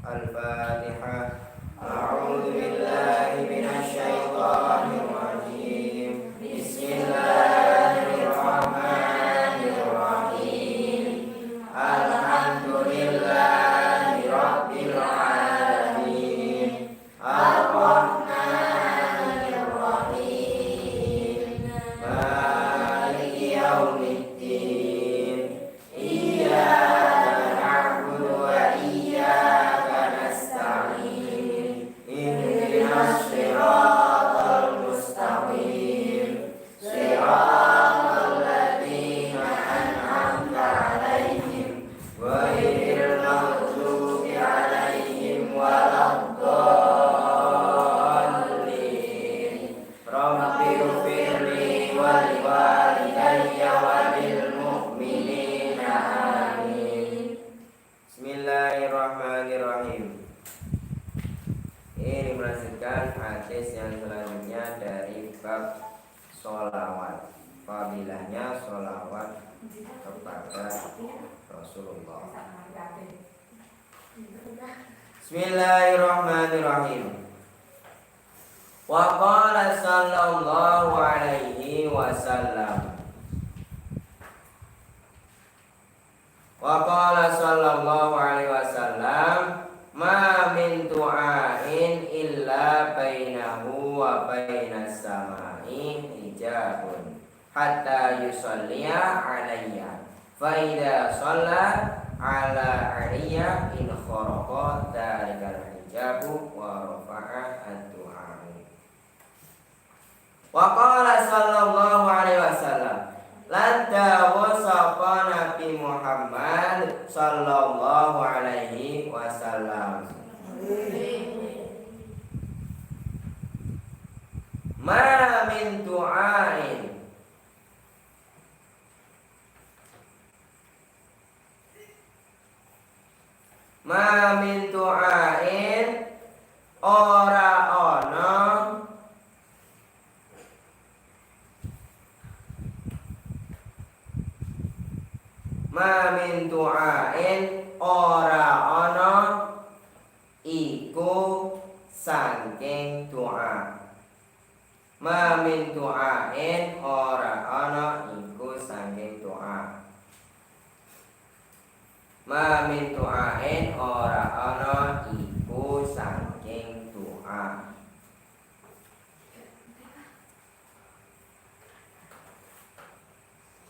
Al-Fatihah. A'udzu billahi minasyaitonir rajim. Bismillahirrahmanirrahim. Alhamdulillahi rabbil alamin. Ar-Rahmanir Rahim. Maliki yaumiddin. Iyyaka na'budu wa iyyaka nasta'in. Ihdinas siratal mustaqim. Siratal ladzina an'amta 'alaihim ghairil maghdubi 'alaihim waladdallin. Rabbighfirli wa liwalidayya wa lil mu'minina amin. Bismillahirrahmanirrahim. Ini melanjutkan hadis yang selanjutnya dari bab sholawat. Fadilahnya sholawat kepada Rasulullah. Bismillahirrahmanirrahim. Wa qala sallallahu alaihi wasallam. Wa qala sallallahu alaihi wasallam, ma min du'ain illa bainahu wa bainas samai hijabun hatta yusalliya alayya fa idza shalla ala ariya in kharaqa dzalikal hijabu wa rafa'a ad-du'a. Wa qala sallallahu alaihi wasallam, lanta wasafa Nabi Muhammad sallallahu alaihi wasallam, ma min du'ain ma min du'ain ora ana ma min du'ain ora ana iku saking doa. Ma min du'ain ora ana iku saking doa. Ma min du'ain ora ana iku saking doa.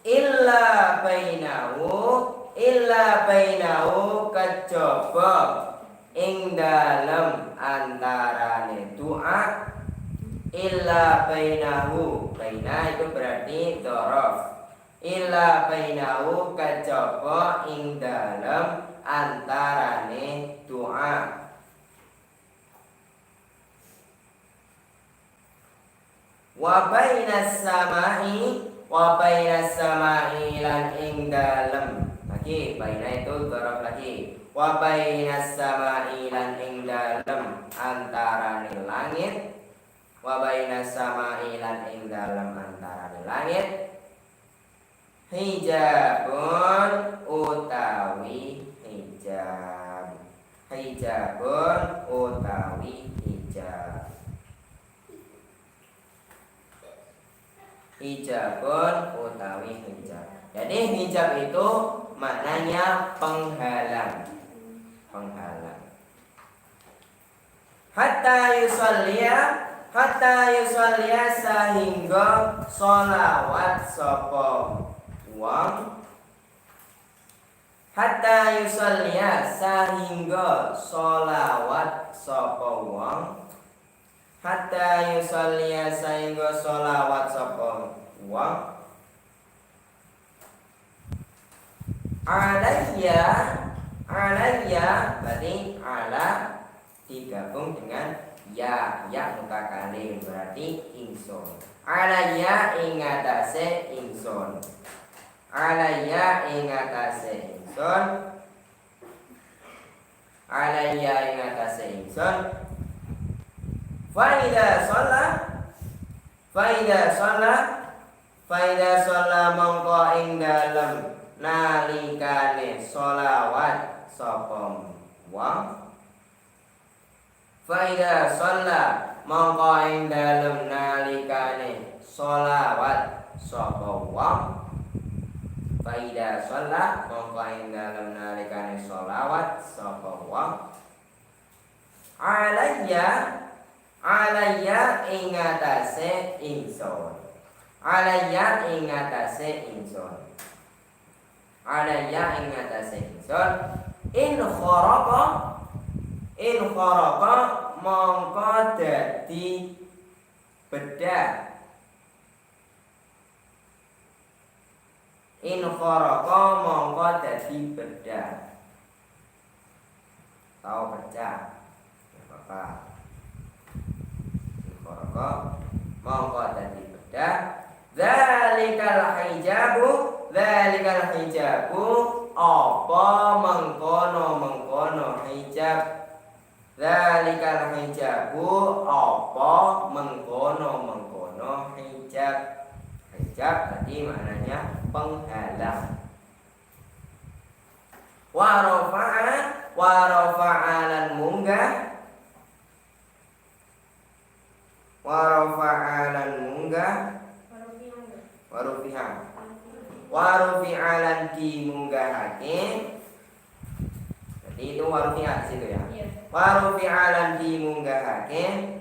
Illa bainahu kejaba ing dalem antarane doa. Illa bainahu, baina itu berarti dhorof. Illa bainahu kejaba ing dalem antarane doa. Wa bainas samai lan ing dalem. Lagi baina itu dhorof lagi. Wa bainas samai lan ing dalem antarane langit. Wa bainas samai lan ing dalem antarane langit hijabun utawi hijab. Hijabun utawi hijab. Hijabun utawi hijab. Jadi hijab itu maknanya penghalang. Penghalang. Hatta yusalliya sehingga sholawat sapa wong. Hatta yusalliya sehingga sholawat sapa wong. Hatta yusalliya sehingga sholawat sapa wong. Alayya berarti ala digabung dengan ya mutakalim berarti ingsun. Alayya ing atase ingsun. Alayya ing atase ingsun. Alayya ing atase ingsun. Faida sholat mongko ing dalem nalikane sholawat sapa wong. Faida shalla mongko ing dalem nalikane sholawat sapa wong. Faida shalla mongko ing dalem nalikane sholawat sapa wong. Alayya ing atase ingsun. Alayya ing atase ingsun. Alayya ing atase ingsun. In kharaqa mongko dadi bedah. In kharaqa mongko dadi bedah. Tahu pecah. Ya apa-apa. In kharaqa mongko dadi bedah. Dzalikal hijabu apa mengkono hijab. Dzalikal hijabu apa mengkono hijab. Hijab tadi maknanya penghalang. Wa rafa'a lan munggah. Warufi'a lan dimunggahake. Jadi itu warufi'a di situ ya. Iya. Warufi'a lan dimunggahake.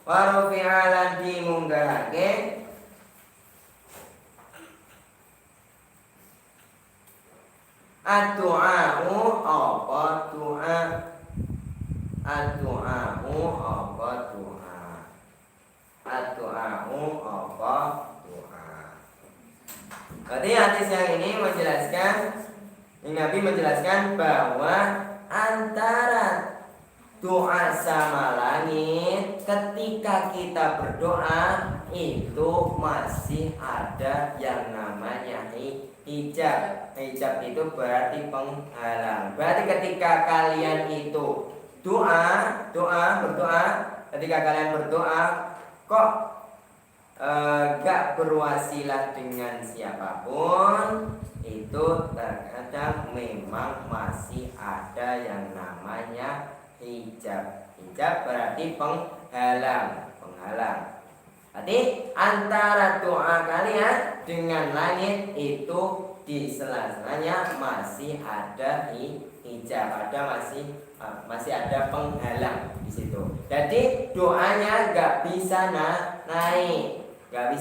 Warufi'a lan dimunggahake. Ad-du'a'u apa du'a. Ad-du'a'u apa du'a. Ad-du'a'u apa du'a. Berarti hadis yang ini menjelaskan, Nabi menjelaskan bahwa antara doa sama langit ketika kita berdoa itu masih ada yang namanya hijab. Hijab itu berarti penghalang. Berarti ketika kalian itu berdoa, ketika kalian berdoa kok gak berwasilah dengan siapapun, itu terkadang memang masih ada yang namanya hijab. Hijab berarti penghalang. Berarti antara doa kalian dengan langit itu di sela-selanya masih ada hijab, masih ada penghalang di situ. Jadi doanya gak bisa naik. Berarti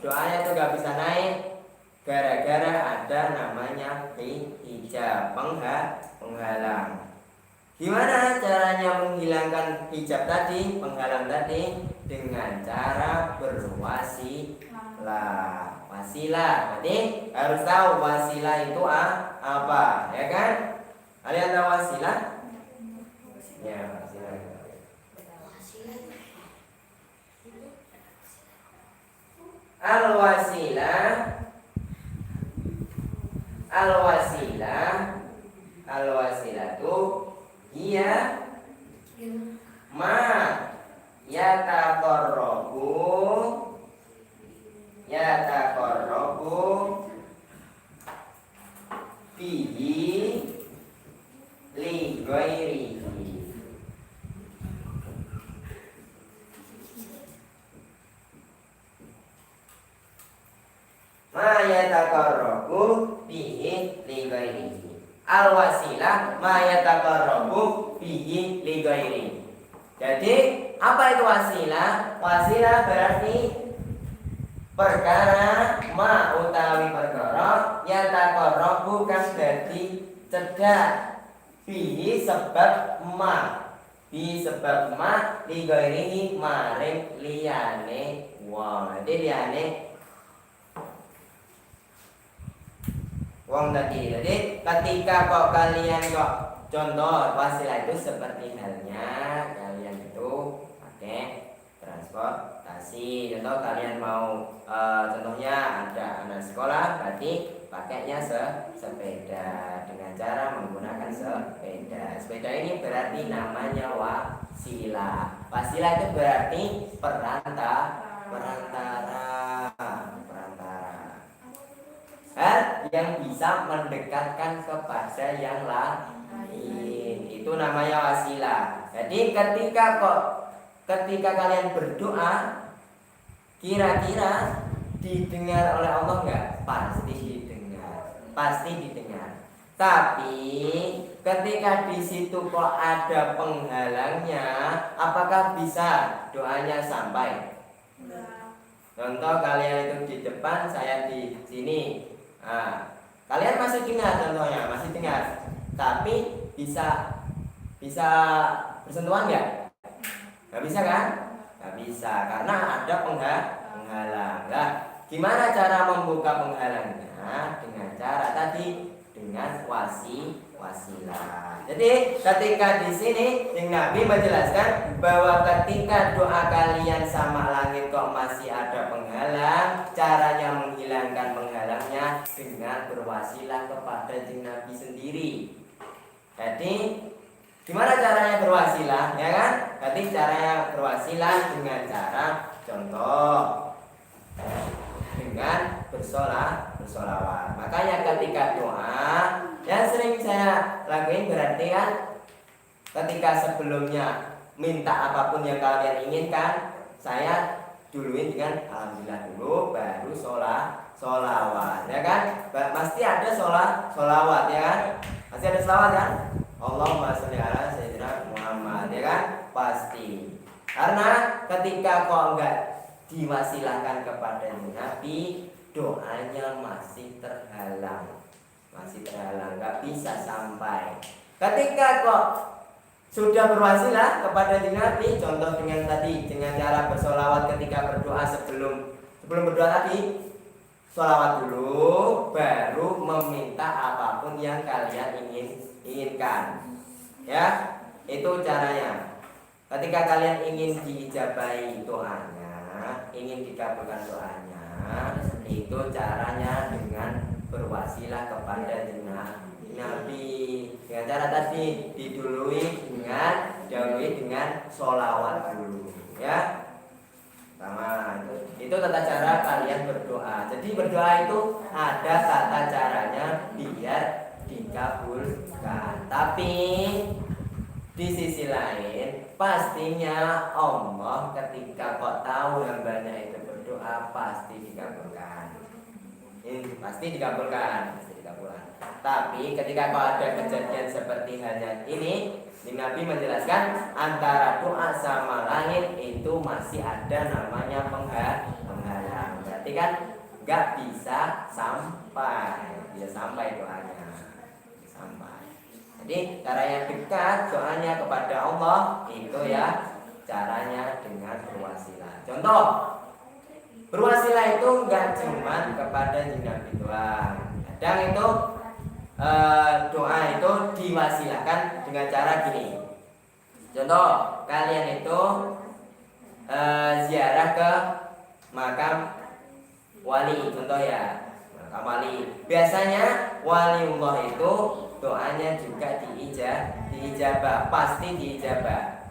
doanya itu gak bisa naik gara-gara ada namanya hijab, penghalang. Gimana caranya menghilangkan hijab tadi, penghalang tadi? Dengan cara berwasilah. Wasilah, berarti harus tahu wasilah itu apa, ya kan? Kalian tahu wasilah? Ya, wasilah. Al-wasilatu hiya ma yataqarrabu bihi li ghairihi. Ma yataqarrabu bihi li ghairihi. Al-wasilah ma yataqarrabu bihi li ghairihi. Jadi apa itu wasilah? Wasilah berarti perkara ma utawi perkara yataqarrabu kang dadi cedhak bihi sebab ma. Bi sebab ma li ghairihi maring liyane wong. Jadi liyane wong tadi. Jadi ketika kok kalian contoh wasilah itu seperti halnya kalian itu pakai transportasi. Contoh kalian mau contohnya ada anak sekolah, berarti pakainya sepeda dengan cara menggunakan sepeda. Sepeda ini berarti namanya wasilah. Wasilah itu berarti perantara. hal yang bisa mendekatkan kepada yang lain. Itu namanya wasilah. Jadi ketika kalian berdoa, kira-kira didengar oleh Allah enggak? Pasti didengar. Pasti didengar. Tapi ketika di situ kok ada penghalangnya, apakah bisa doanya sampai? Contoh kalian itu di depan, saya di sini. Nah, kalian masih dengar contohnya, masih dengar. Tapi bisa bersentuhan nggak? Nggak bisa kan? Nggak bisa karena ada penghalang. Nah, gimana cara membuka penghalangnya? Dengan cara tadi, dengan wasilah. Jadi ketika di sini Nabi menjelaskan bahwa ketika doa kalian sama langit kok masih ada penghalang, caranya menghilangkan penghalangnya dengan berwasilah kepada Nabi sendiri. Jadi gimana caranya berwasilah, ya kan? Jadi caranya berwasilah dengan cara contoh dengan bersolawat. Makanya ketika doa yang sering saya lakuin berarti kan ketika sebelumnya minta apapun yang kalian inginkan, saya duluin dengan alhamdulillah dulu, baru solawat, ya kan? Pasti ada solawat, ya kan? Pasti ada solawat kan? Allahumma sholli ala sayyidina Muhammad, ya kan? Pasti. Karena ketika kok enggak diwasilahkan kepada Nabi, doanya masih terhalang, nggak bisa sampai. Ketika kok sudah berwasilah kepada Nabi, contoh dengan tadi, dengan cara bersolawat ketika berdoa sebelum berdoa tadi, solawat dulu, baru meminta apapun yang kalian inginkan. Ya, itu caranya. Ketika kalian ingin diijabahi doanya, ingin dikabulkan doanya, itu caranya dengan berwasilah kepada Nabi. Dengan cara tadi didahului dengan sholawat dulu, ya. Sama itu tata cara kalian berdoa. Jadi berdoa itu ada tata caranya biar dikabulkan. Tapi di sisi lain, pastinya Allah ketika kok tahu hambanya itu berdoa pasti dikabulkan. Pasti dikabulkan. Tapi ketika kok ada kejadian seperti halnya ini, Nabi menjelaskan antara doa sama langit itu masih ada namanya penghalang. Berarti kan nggak bisa sampai doanya. Jadi cara yang dekat doanya kepada Allah itu ya caranya dengan berwasilah. Contoh, berwasilah itu enggak cuma kepada Nabi doang. Kadang itu doa itu diwasilahkan dengan cara gini. Contoh, kalian itu ziarah ke makam wali, contoh ya, makam wali. Biasanya waliullah itu doanya juga diijabah, pasti diijabah.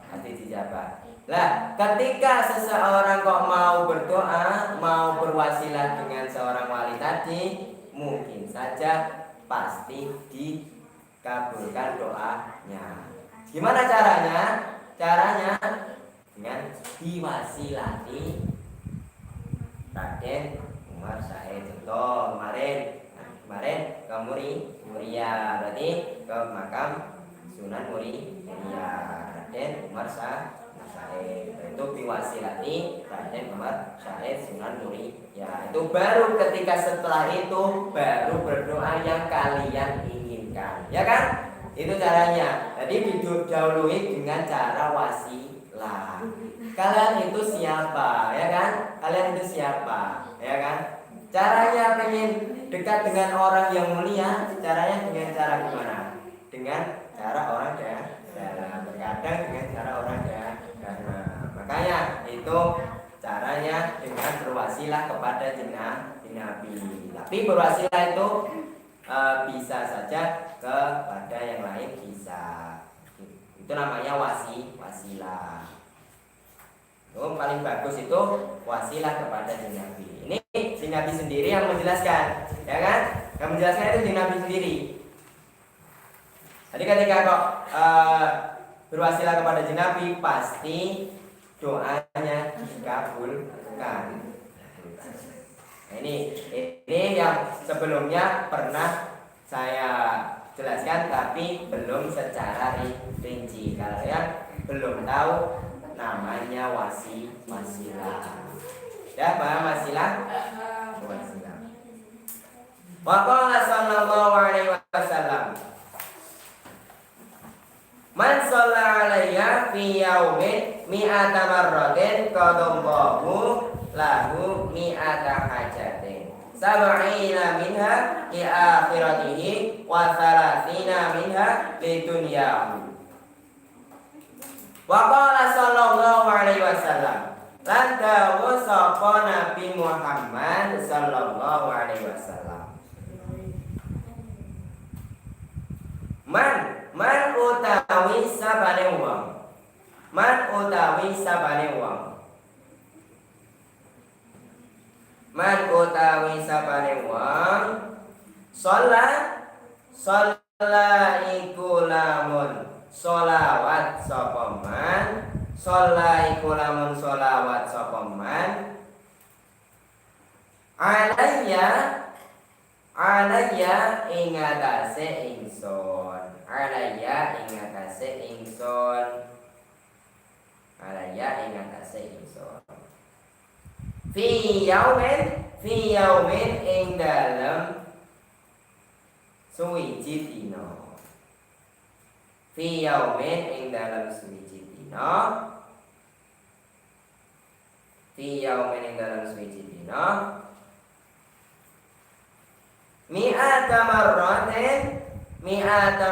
Lah, ketika seseorang kok mau berdoa, mau berwasilah dengan seorang wali tadi, mungkin saja pasti dikabulkan doanya. Gimana caranya? Caranya dengan diwasilati Raden Umar Said. Contoh kemarin ke Muria, berarti ke makam Sunan Muria Raden Umar Said. Itu diwasilati Raden Umar Said Sunan Muria. Itu baru ketika setelah itu baru berdoa yang kalian inginkan, ya kan? Itu caranya. Jadi didahului dengan cara wasilah. Kalian itu siapa, ya kan? Kalian itu siapa, ya kan? Caranya pengen dekat dengan orang yang mulia, caranya dengan cara gimana? Dengan cara orang dalam. Terkadang dengan cara orang dalam. Makanya itu caranya dengan berwasilah kepada Nabi. Tapi berwasilah itu bisa saja kepada yang lain bisa. Itu namanya wasilah. Itu paling bagus itu wasilah kepada Nabi. Ini Nabi sendiri yang menjelaskan. ya kan? Yang menjelaskan itu di Nabi sendiri. Jadi ketika kok berwasilah kepada jin Nabi, pasti doanya dikabulkan. Nah, ini yang sebelumnya pernah saya jelaskan, tapi belum secara rinci. Kalau yang belum tahu, namanya wasilah. Ya, paham wasilah? Wasilah. Wa qala sallallahu alaihi wasallam, man shalla alayya fi yaumin mi'ata marratin qadallahu lahu mi'ata hajatin sab'ina minha li akhiratihi wa thalathina minha li dunyahu. Wa qala sallallahu alaihi wasallam, lan dawuh sapa Nabi Muhammad sallallahu alaihi wasallam, Man utawi sabane wong. Man utawi sabane wong. Man utawi sabane wong. Sholat iku lamun sholawat sapa man. Sholat iku lamun sholawat sapa man. Alayya ingatase ingsun. Alayya ingatase ingsun. Alayya ingatase ingsun. Fi yaumin ing dalem suwiji dina. Fi yaumin ing dalem suwiji dina. Fi yaumin ing dalem suwiji dina. Mi'ata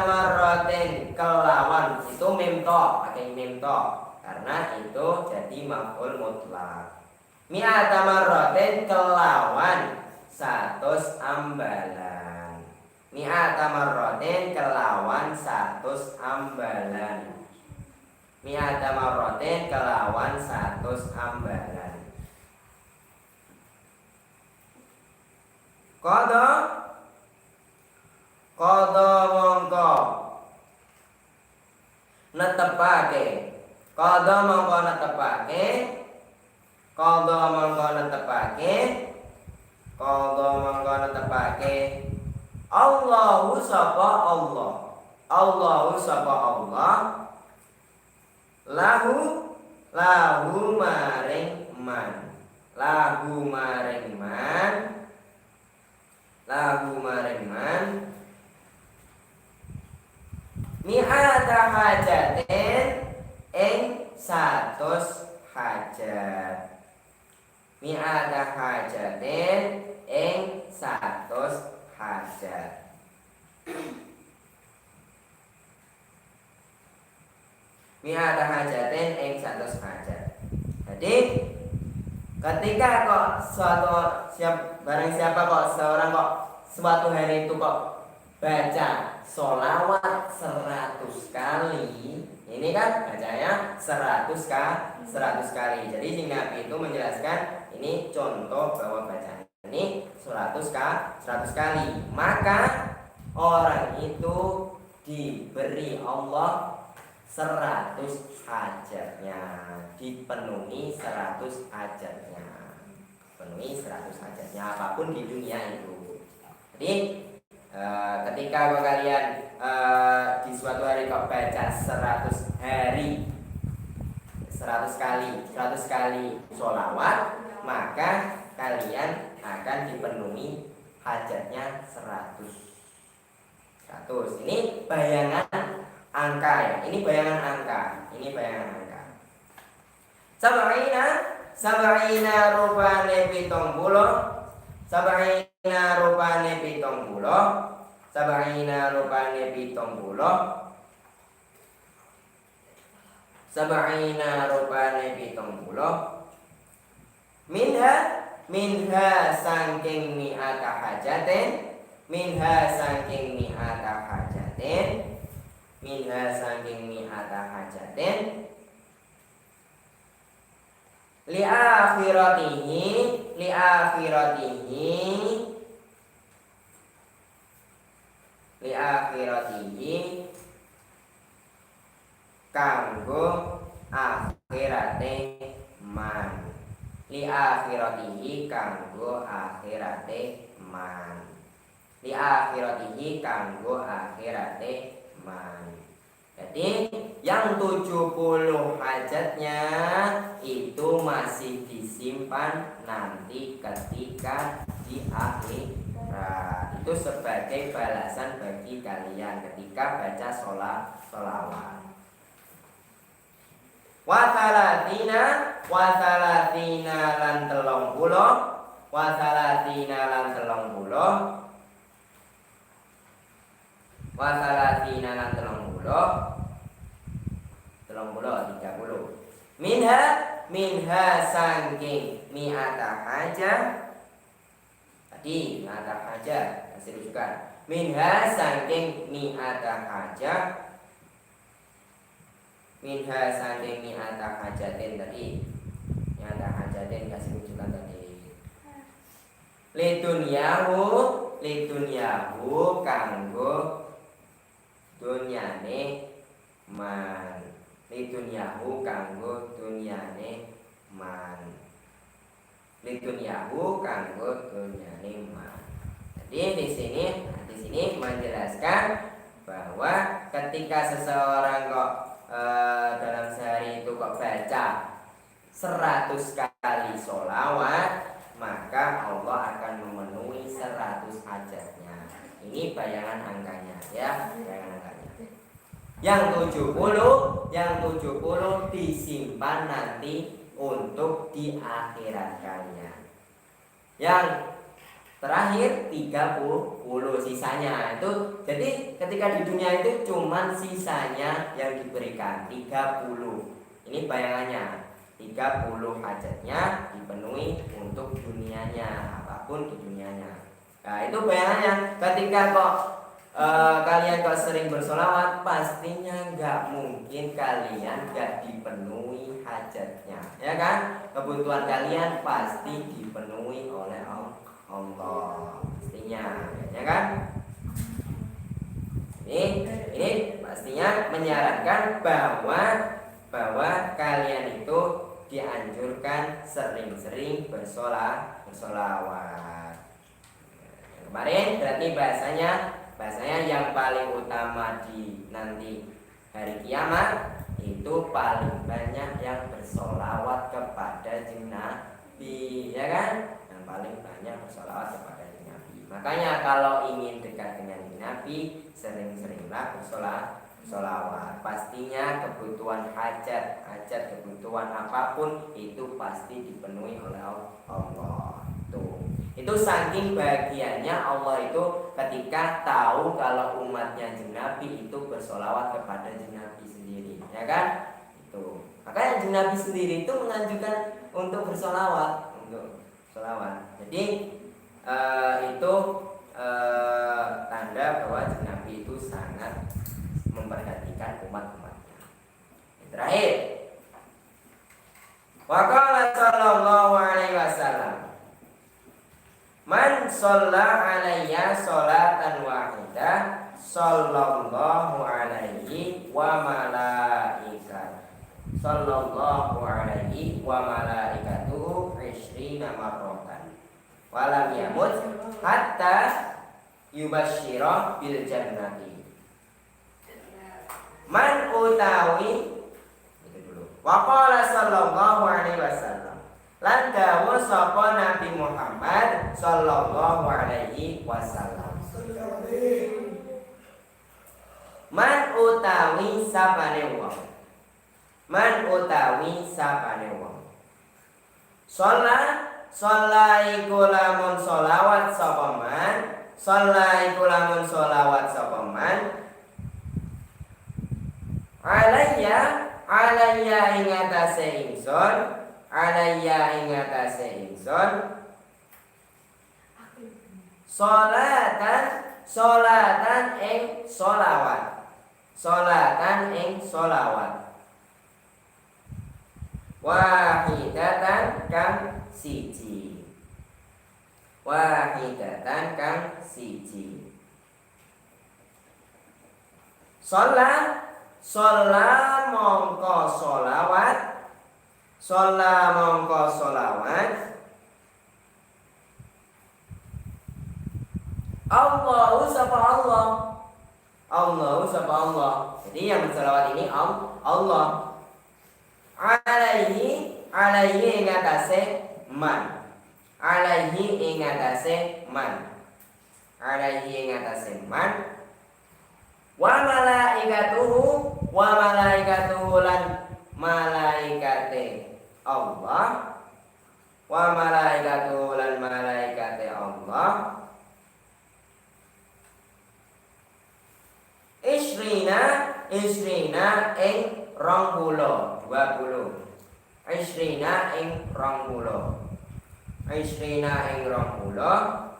marratin kelawan, itu memto, pakai memto karena itu jadi maf'ul mutlak. Mi'ata marratin kelawan 100 ambalan. Mi'ata marratin kelawan 100 ambalan. Mi'ata marratin kelawan 100 ambalan. Qada mongko netepake. Qada mongko netepake. Qada mongko netepake. Qada mongko netepake. Allahu sapa Allah. Allahu sapa Allah. Lahu maring man. Lahu maring man. Lahu maring man. Mi'ata hajatin ing 100 hajat. Mi'ata hajatin ing 100 hajat. Mi'ata hajatin ing 100 hajat. Jadi ketika kok barang siapa kok seorang kok suatu hari itu kok baca sholawat 100 kali, ini kan bacanya 100 kali. Jadi Sing Nabi itu menjelaskan ini contoh bahwa bacaan ini 100 kali, maka orang itu diberi Allah 100 hajatnya, dipenuhi 100 hajatnya, penuhi 100 hajatnya apapun di dunia itu. Jadi ketika kalian di suatu hari kok baca 100 kali sholawat, maka kalian akan dipenuhi hajatnya 100. Ini bayangan angka ya. Ini bayangan angka. Sab'ina rupane 70. Sab'ina rupane 70. Sab'ina rupane 70. Sab'ina rupane 70. Minha sangking mi'ata hajatin. Minha sangking mi'ata hajatin. Minha sangking mi'ata hajatin. Li akhiratihi li akhiratihi kanggo akhirate man, li akhiratihi kanggo akhirate man, li akhiratihi kanggo akhirate man. Jadi yang 70 hajatnya itu masih disimpan nanti ketika di akhirat. Itu sebagai balasan bagi kalian ketika baca sholawat. Wasalatina lan 30, wasalatina lan 30, wasalatina lan 30. Minha sangking mi'ata hajah. Tadi mi'ata hajah kasih rujukan. Minha sangking mi'ata hajah. Minha sangking mi'ata hajatin tadi. Mi'ata hajatin kasih rujukan tadi. Lidunyahu kanggo dunyane man, lidunyahu kanggo dunyane man, lidunyahu kanggo dunyane man. Jadi di sini menjelaskan bahwa ketika seseorang kok dalam sehari itu kok baca 100 kali sholawat, maka Allah akan memenuhi 100 hajatnya. Ini bayangan angkanya ya, bayangan angkanya. Yang 70 disimpan nanti untuk di akhirat kalian. Yang terakhir 30 sisanya itu. Jadi ketika di dunia itu cuman sisanya yang diberikan 30. Ini bayangannya. 30 hajatnya dipenuhi untuk dunianya, apapun di dunianya. Nah itu bayangannya. Ketika kok kalian kok sering bersolawat, pastinya nggak mungkin kalian nggak dipenuhi hajatnya, ya kan? Kebutuhan kalian pasti dipenuhi oleh Allah, pastinya, ya kan? Ini pastinya menyarankan bahwa kalian itu dianjurkan sering-sering bersolawat. Kemarin berarti bahasanya yang paling utama di nanti hari kiamat itu paling banyak yang bersolawat kepada Nabi, ya kan? Yang paling banyak bersolawat kepada Nabi. Makanya kalau ingin dekat dengan Nabi, sering-seringlah bersolawat. Pastinya kebutuhan hajat, kebutuhan apapun itu pasti dipenuhi oleh Allah. Itu saking bahagianya Allah itu ketika tahu kalau umatnya Nabi itu bersolawat kepada Nabi sendiri, ya kan? Itu makanya Nabi sendiri itu menganjurkan untuk bersolawat, Jadi itu tanda bahwa Nabi itu sangat memperhatikan umat-umatnya. Terakhir, waqala sallallahu alaihi wasallam, man sholla alayya sholatan wahidah sallallahu alaihi wa malaikatuh sallallahu alaihi wa malaikatuhu 20 marratan walam yamut hatta yubasyirah bil jannati. Man utawi itu dulu. Wa qala sallallahu alaihi wasallam, lan dawuh sapa Nabi Muhammad sallallahu alaihi wasallam, man utawi sapane wong, man utawi sapane wong, Sholla iku lamun sholawat sapa man, sholla iku lamun sholawat sapa man, alayya ing atase ingsun, alayya ing atase ingsun, sholatan ing sholawat, sholatan ing sholawat, wahidatan kang siji, wahidatan kang siji. Sholat mongko sholawat. Sholat mongko sholawat. Allahu sapa Allah. Allahu sapa Allah. Jadi yang bersolawat ini Allah. Alaihi ing atase man. Alaihi ing atase man. Alaihi ing atase man. Wa malaikatuhu lan malaikate Allah. Wa malaikatuhu lan malaikate Allah. Isrina ing 20. Isrina ing 20.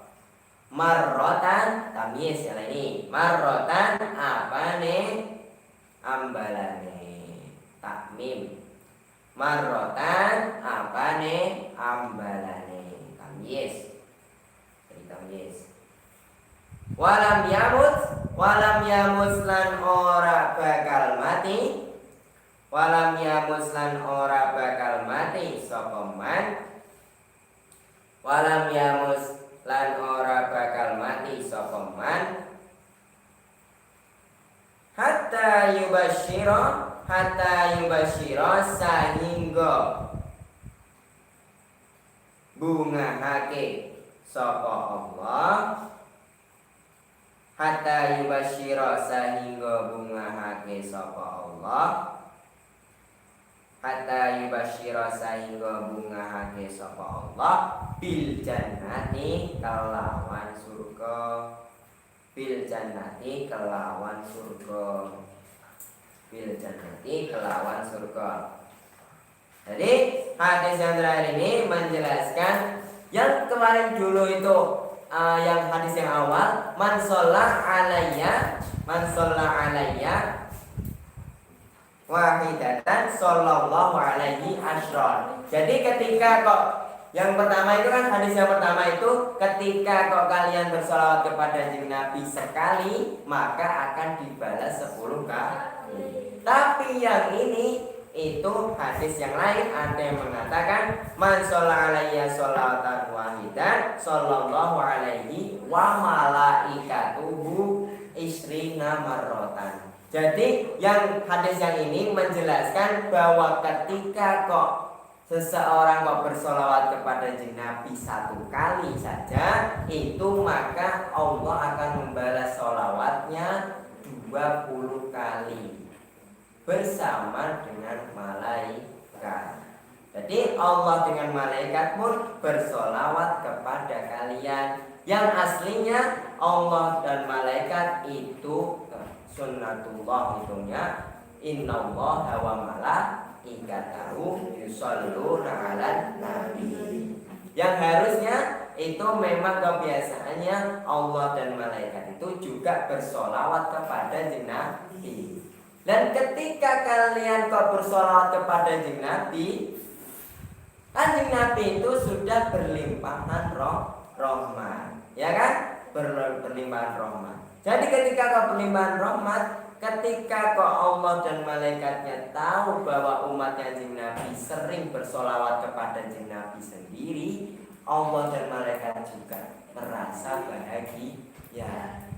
Marrotan tamyiz ya ini. Marrotan apane ambalane takmim. Marrotan apane ambalane tamyiz. Jadi tamyiz. Walam yamus lan ora bakal mati. Walam yamus lan ora bakal mati sapa man. Walam yamus lan ora bakal mati sapa man. Hatta yubasyira sehingga bungahake sapa Allah. Hatta yubasyira sehingga bungahake sapa Allah. Hatta yubasyira sehingga bungahake sapa Allah bil jannati kelawan surga. Bil jannati kelawan surga. Bil jannati kelawan surga. Jadi hadis yang terakhir ini menjelaskan yang kemarin dulu itu yang hadis yang awal, man sholla alayya wahidatan sallallahu alaihi asyra. Jadi ketika kok yang pertama itu kan hadis yang pertama itu ketika kok kalian bersolawat kepada Kanjeng Nabi sekali maka akan dibalas 10 kali. Tapi yang ini itu hadis yang lain ada yang mengatakan man sholla alayya sholatan wahidan sallallahu alaihi wa malaikatuhu isrina marrotan. Jadi yang hadis yang ini menjelaskan bahwa ketika kok seseorang kok bersolawat kepada Nabi 1 kali saja itu maka Allah akan membalas sholawatnya 20 kali bersama dengan malaikat. Jadi Allah dengan malaikat pun bersolawat kepada kalian. Yang aslinya Allah dan malaikat itu sunnatullah hitungnya innallaha wa malaikatahu yusholluna 'alan nabi. Yang harusnya itu memang kebiasaannya Allah dan malaikat itu juga bersolawat kepada Nabi. Dan ketika kalian kok bersolawat kepada Nabi, Kanjeng Nabi itu sudah berlimpahan rahmat, ya kan? Berlimpahan rahmat. Jadi ketika kau berlimpahan rahmat, ketika kau Allah dan malaikatnya tahu bahwa umatnya Kanjeng Nabi sering bersolawat kepada Kanjeng Nabi sendiri, Allah dan malaikat juga merasa bahagia.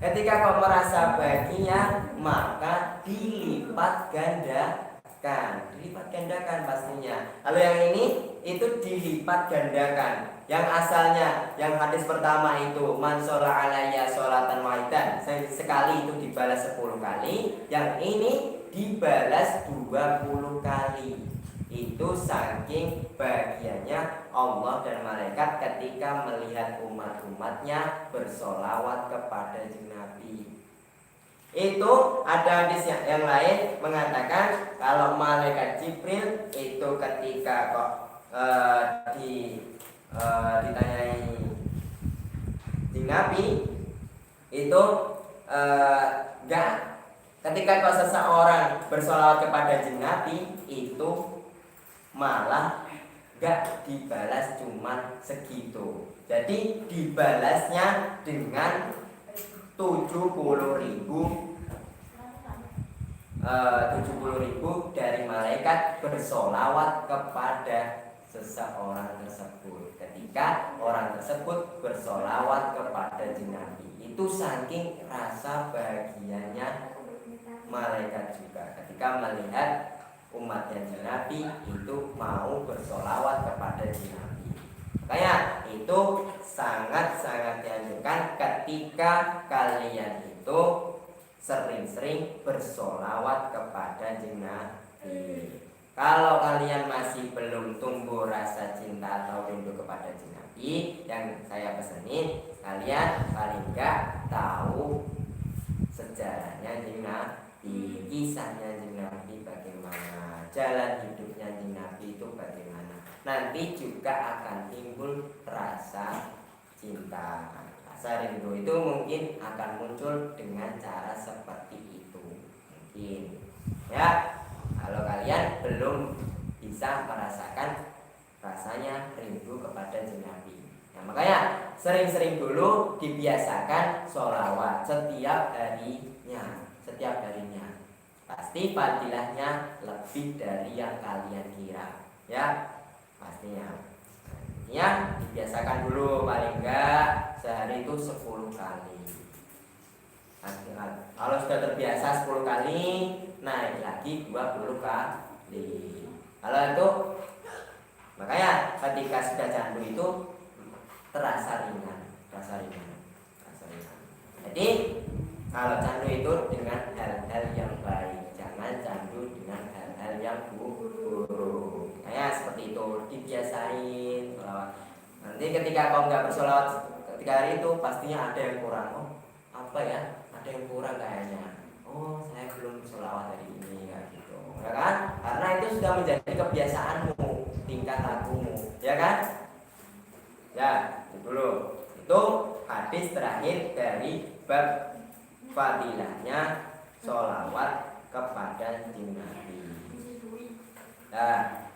Ketika kau merasa bahagia, maka dilipat gandakan pastinya. Lalu yang ini itu dilipat gandakan. Yang asalnya yang hadis pertama itu man sholla alayya sholatan wahidan sekali itu dibalas 10 kali. Yang ini dibalas 20 kali. Itu saking bahagianya Allah dan malaikat ketika melihat umat-umatnya bersolawat kepada Nabi. Itu ada hadis yang lain mengatakan kalau malaikat Jibril itu ketika kok ditanyai Nabi itu ketika kok seseorang bersolawat kepada Nabi itu malah gak dibalas cuman segitu. Jadi dibalasnya dengan 70.000 70.000 dari malaikat bersolawat kepada seseorang tersebut ketika orang tersebut bersolawat kepada jin Nabi. Itu saking rasa bahagianya malaikat juga ketika melihat umatnya jin Nabi itu mau bersolawat kepada jin Nabi. Makanya itu sangat-sangat dianjurkan ketika kalian itu sering-sering bersolawat kepada jin Nabi. Kalau kalian masih belum tumbuh rasa cinta atau rindu kepada jin Nabi, yang saya pesenin, kalian paling enggak tahu sejarahnya jin Nabi, kisahnya jin Nabi bagaimana, jalan hidupnya jin Nabi itu bagaimana. Nanti juga akan timbul rasa cinta. Rasa rindu itu mungkin akan muncul dengan cara seperti itu. Mungkin ya, kalau kalian belum bisa merasakan rasanya rindu kepada jin Nabi. Nah, makanya sering-sering dulu dibiasakan sholawat setiap harinya. Pasti fadilahnya lebih dari yang kalian kira. Ya, pastinya. Ya, dibiasakan dulu paling enggak sehari itu 10 kali. Kalau sudah terbiasa 10 kali, naik lagi 20 kali. Kalau itu, makanya ketika sudah candu itu terasa ringan. Jadi kalau candu itu dengan hal-hal yang baik, jangan candu dengan hal-hal yang buruk. Kayak seperti itu, dibiasain sholawat. Nanti ketika kau nggak bersolawat ketika hari itu, pastinya ada yang kurang. Oh, apa ya? Ada yang kurang kayaknya. Oh, saya belum sholawat hari ini, kayak gitu, ya kan? Karena itu sudah menjadi kebiasaanmu, tingkah lakumu, ya kan? Ya, itu dulu. Itu hadis terakhir dari bab fadilahnya sholawat kepada jin Nabi. Nah,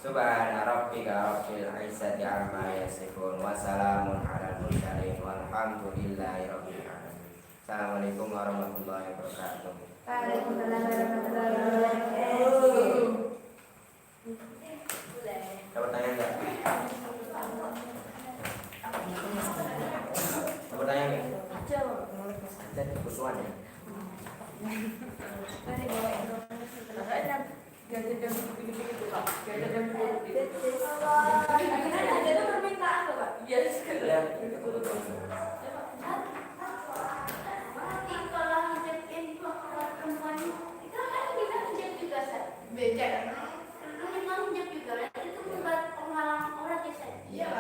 subhana rabbika rabbil izzati amma yasifun wa salamun alal mursalin walhamdulillahi rabbil alamin. Assalamualaikum warahmatullahi wabarakatuh. Waalaikumsalam warahmatullahi wabarakatuh. Ada pertanyaan enggak? Ada pertanyaan enggak? Ada kebutuhan ya? Beda. Itu hijab juga, itu membuat penghalang orang ya.